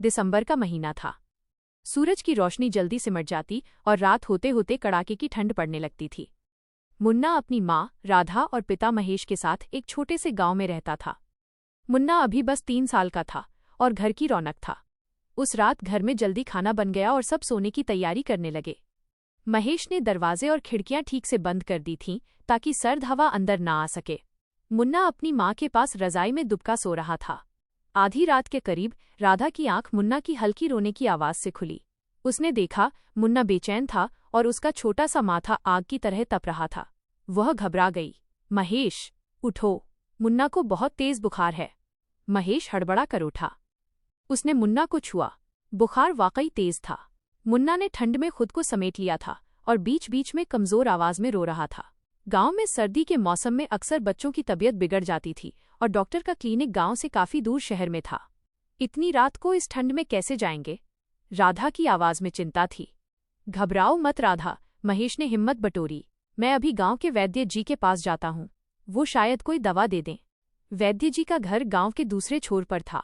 दिसंबर का महीना था। सूरज की रोशनी जल्दी सिमट जाती और रात होते होते कड़ाके की ठंड पड़ने लगती थी। मुन्ना अपनी माँ राधा और पिता महेश के साथ एक छोटे से गांव में रहता था। मुन्ना अभी बस 3 साल का था और घर की रौनक था। उस रात घर में जल्दी खाना बन गया और सब सोने की तैयारी करने लगे। महेश ने दरवाजे और खिड़कियां ठीक से बंद कर दी थीं ताकि सर्द हवा अंदर ना आ सके। मुन्ना अपनी माँ के पास रजाई में दुबका सो रहा था। आधी रात के करीब राधा की आंख मुन्ना की हल्की रोने की आवाज से खुली। उसने देखा मुन्ना बेचैन था और उसका छोटा सा माथा आग की तरह तप रहा था। वह घबरा गई। महेश, उठो, मुन्ना को बहुत तेज बुखार है। महेश हड़बड़ा कर उठा। उसने मुन्ना को छुआ। बुखार वाकई तेज था। मुन्ना ने ठंड में खुद को समेट लिया था और बीच बीच में कमजोर आवाज में रो रहा था। गांव में सर्दी के मौसम में अक्सर बच्चों की तबीयत बिगड़ जाती थी और डॉक्टर का क्लिनिक गांव से काफी दूर शहर में था। इतनी रात को इस ठंड में कैसे जाएंगे? राधा की आवाज में चिंता थी। घबराओ मत राधा, महेश ने हिम्मत बटोरी। मैं अभी गांव के वैद्य जी के पास जाता हूँ। वो शायद कोई दवा दे दें। वैद्य जी का घर गांव के दूसरे छोर पर था।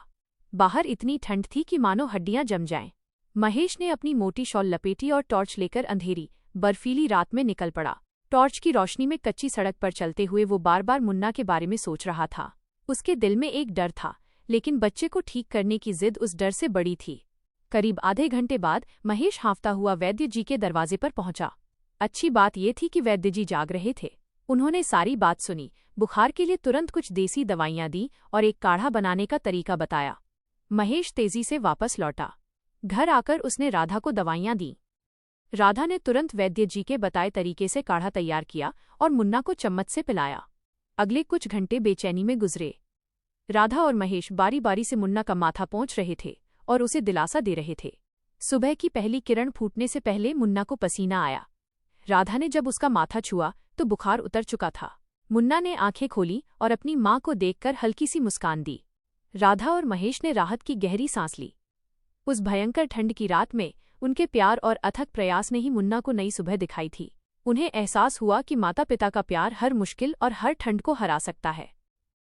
बाहर इतनी ठंड थी कि मानो हड्डियां जम जाएं। महेश ने अपनी मोटी शॉल लपेटी और टॉर्च लेकर अंधेरी बर्फीली रात में निकल पड़ा। टॉर्च की रोशनी में कच्ची सड़क पर चलते हुए वो बार बार मुन्ना के बारे में सोच रहा था। उसके दिल में एक डर था, लेकिन बच्चे को ठीक करने की जिद उस डर से बड़ी थी। करीब आधे घंटे बाद महेश हाँफता हुआ वैद्य जी के दरवाजे पर पहुंचा। अच्छी बात यह थी कि वैद्य जी जाग रहे थे। उन्होंने सारी बात सुनी, बुखार के लिए तुरंत कुछ देसी दवाइयां दी और एक काढ़ा बनाने का तरीका बताया। महेश तेजी से वापस लौटा। घर आकर उसने राधा को दवाइयां दी। राधा ने तुरंत वैद्य जी के बताए तरीके से काढ़ा तैयार किया और मुन्ना को चम्मच से पिलाया। अगले कुछ घंटे बेचैनी में गुजरे। राधा और महेश बारी बारी से मुन्ना का माथा पोंछ रहे थे और उसे दिलासा दे रहे थे। सुबह की पहली किरण फूटने से पहले मुन्ना को पसीना आया। राधा ने जब उसका माथा छुआ तो बुखार उतर चुका था। मुन्ना ने आंखें खोली और अपनी माँ को देखकर हल्की सी मुस्कान दी। राधा और महेश ने राहत की गहरी सांस ली। उस भयंकर ठंड की रात में उनके प्यार और अथक प्रयास ने ही मुन्ना को नई सुबह दिखाई थी। उन्हें एहसास हुआ कि माता पिता का प्यार हर मुश्किल और हर ठंड को हरा सकता है।